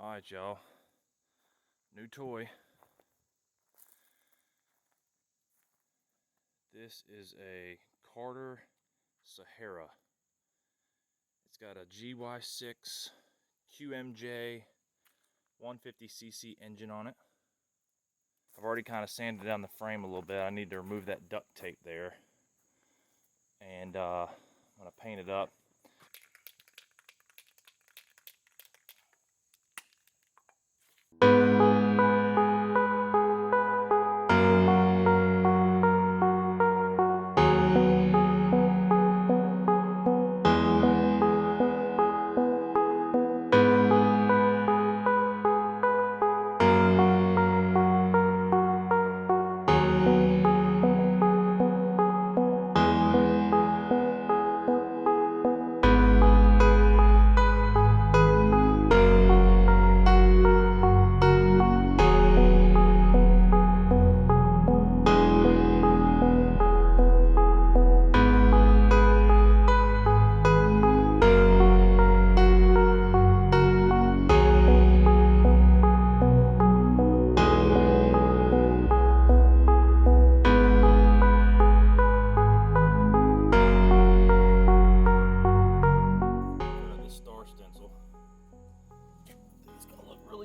Alright, y'all. New toy. This is a Carter Sahara. It's got a GY6 QMJ 150cc engine on it. I've already kind of sanded down the frame a little bit. I need to remove that duct tape there. And I'm going to paint it up.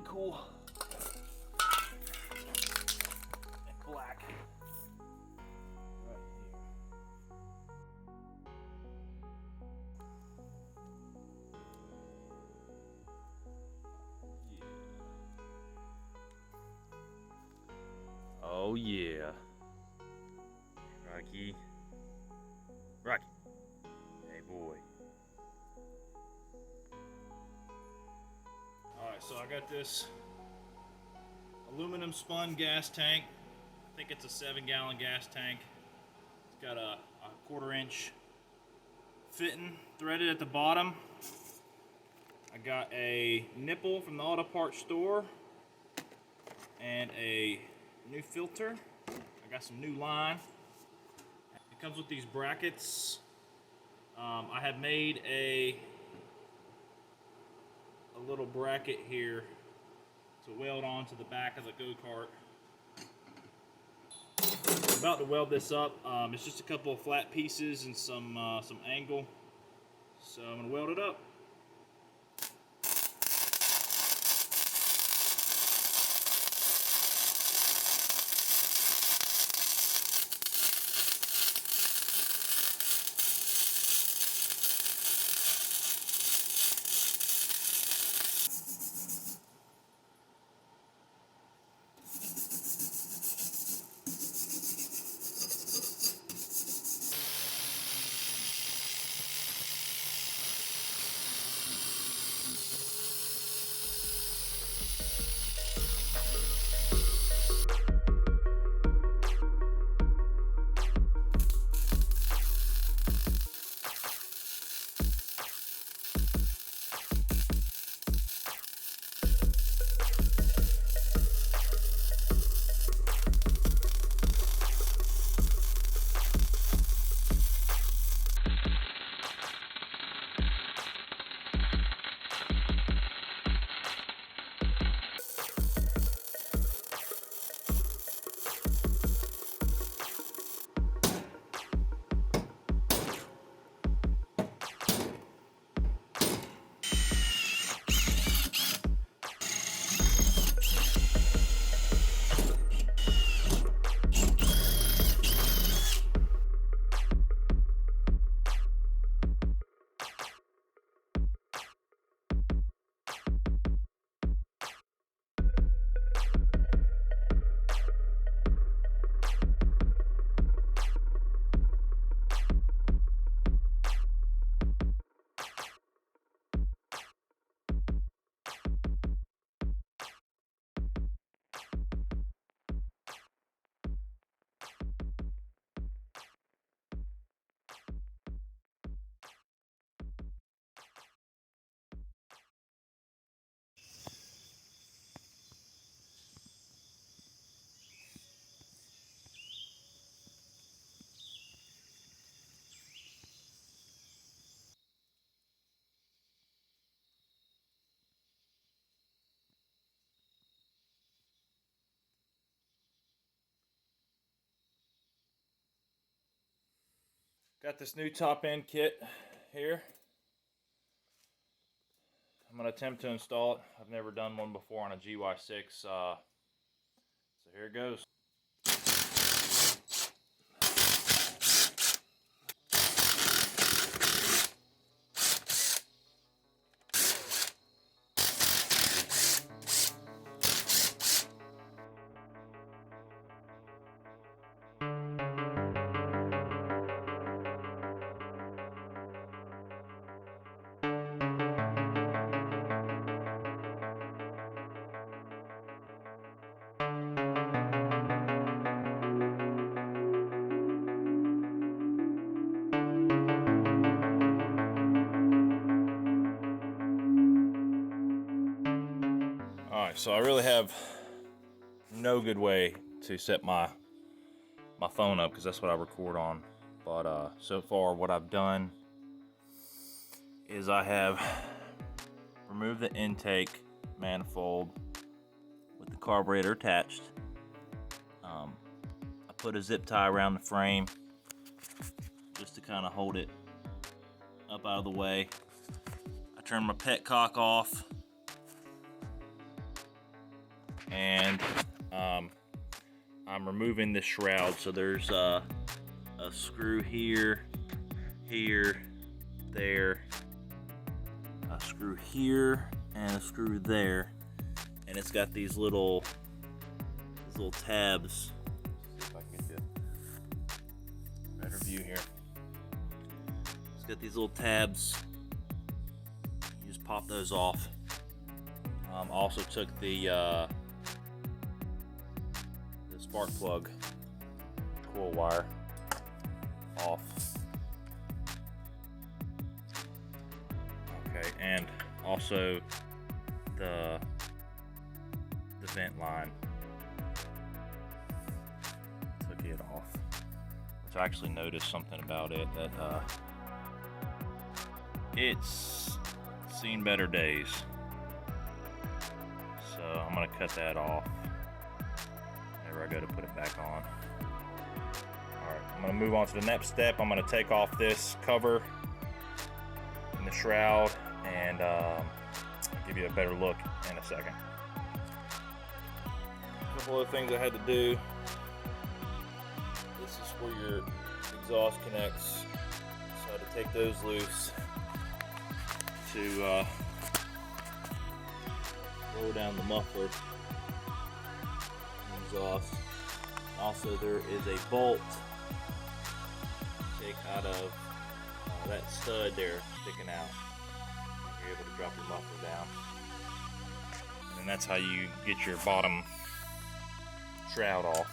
Cool. And black. Right here. Yeah. Oh yeah. Rocky. Rocky. Hey boy. Alright, so I got this aluminum spun gas tank. I think it's a 7-gallon gas tank. It's got a 1/4 inch fitting threaded at the bottom. I got a nipple from the auto parts store and a new filter. I got some new line. It comes with these brackets. I have made a little bracket here to weld onto the back of the go-kart. I'm about to weld this up. It's just a couple of flat pieces and some angle. So I'm gonna weld it up. Got this new top end kit here. I'm going to attempt to install it. I've never done one before on a GY6, so here it goes. Alright, so I really have no good way to set my phone up because that's what I record on. But so far what I've done is I have removed the intake manifold with the carburetor attached. I put a zip tie around the frame just to kind of hold it up out of the way. I turned my petcock off, and I'm removing the shroud. So there's a screw here, there, a screw here, and a screw there, and it's got these little tabs. Let's see if I can get a better view here. It's got these little tabs. You just pop those off. Also took the spark plug coil wire off. Okay, and also the vent line. Took it off. Which I actually noticed something about it, that it's seen better days. So I'm gonna cut that off whenever I go to put it back on. Alright, I'm gonna move on to the next step. I'm gonna take off this cover and the shroud, and give you a better look in a second. A couple other things I had to do. This is where your exhaust connects, so I had to take those loose to lower down the muffler and exhaust. Also, there is a bolt take out of that stud there sticking out. You're able to drop your muffler down, and that's how you get your bottom shroud off.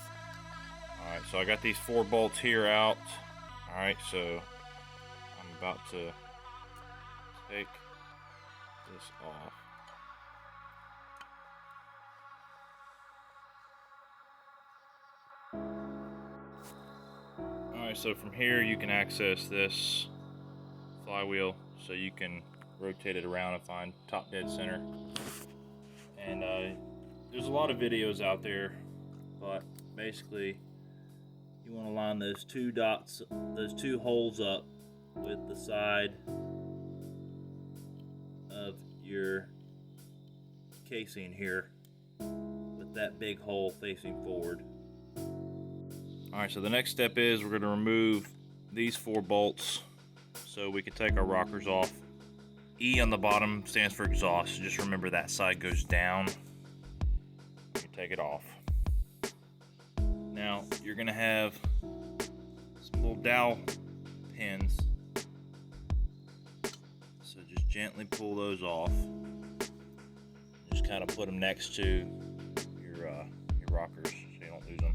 Alright, so I got these 4 bolts here out. Alright, so I'm about to take this off. Alright, so from here you can access this flywheel, so you can rotate it around and find top dead center. And there's a lot of videos out there, but basically you want to line those 2 dots, those 2 holes up with the side of your casing here, with that big hole facing forward. Alright, so the next step is we're going to remove these 4 bolts so we can take our rockers off. E on the bottom stands for exhaust, so just remember that side goes down. You take it off. Now you're going to have some little dowel pins, so just gently pull those off. Just kind of put them next to your rockers so you don't lose them.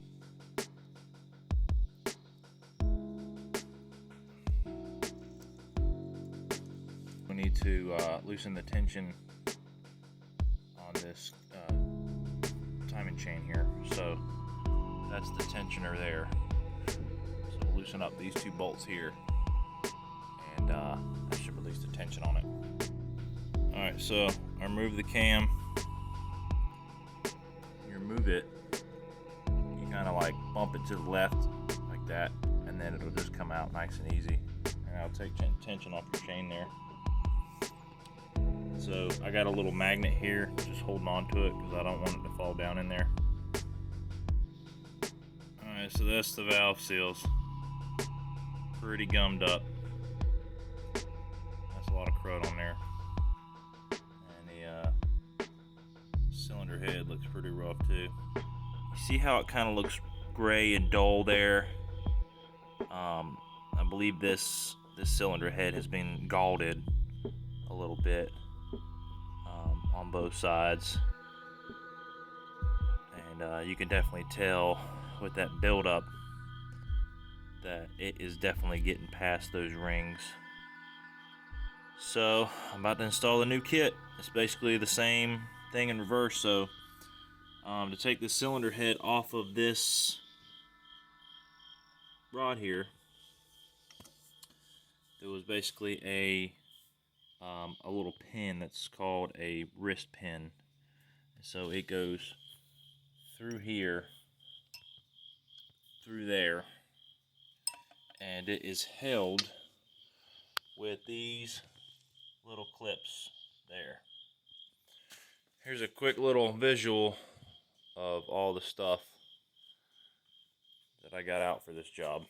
We need to loosen the tension on this timing chain here. So that's the tensioner there. So we'll loosen up these 2 bolts here, and that should release the tension on it. Alright, so I remove the cam. You remove it, you kind of like bump it to the left like that, and then it'll just come out nice and easy. and I'll take tension off your chain there. So I got a little magnet here, just holding on to it because I don't want it to fall down in there. Alright, so that's the valve seals. Pretty gummed up. That's a lot of crud on there. And the cylinder head looks pretty rough too. You see how it kind of looks gray and dull there? I believe this cylinder head has been galded a little bit on both sides, and you can definitely tell with that buildup that it is definitely getting past those rings. So I'm about to install the new kit. It's basically the same thing in reverse. So to take the cylinder head off of this rod here, there was basically a little pin that's called a wrist pin. So it goes through here, through there, and it is held with these little clips there. Here's a quick little visual of all the stuff that I got out for this job.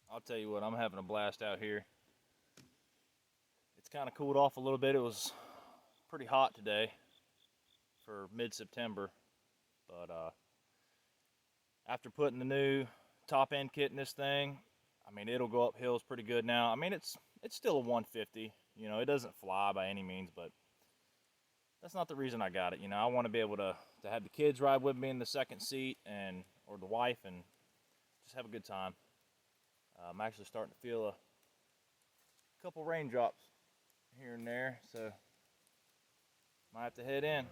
I'll tell you what, I'm having a blast out here. It's kind of cooled off a little bit. It was pretty hot today for mid-September, but after putting the new top end kit in this thing, I mean, it'll go up hills pretty good now. I mean, it's still a 150. You know, it doesn't fly by any means, but that's not the reason I got it. You know, I want to be able to have the kids ride with me in the second seat, or the wife, and just have a good time. I'm actually starting to feel a couple raindrops here and there, so might have to head in.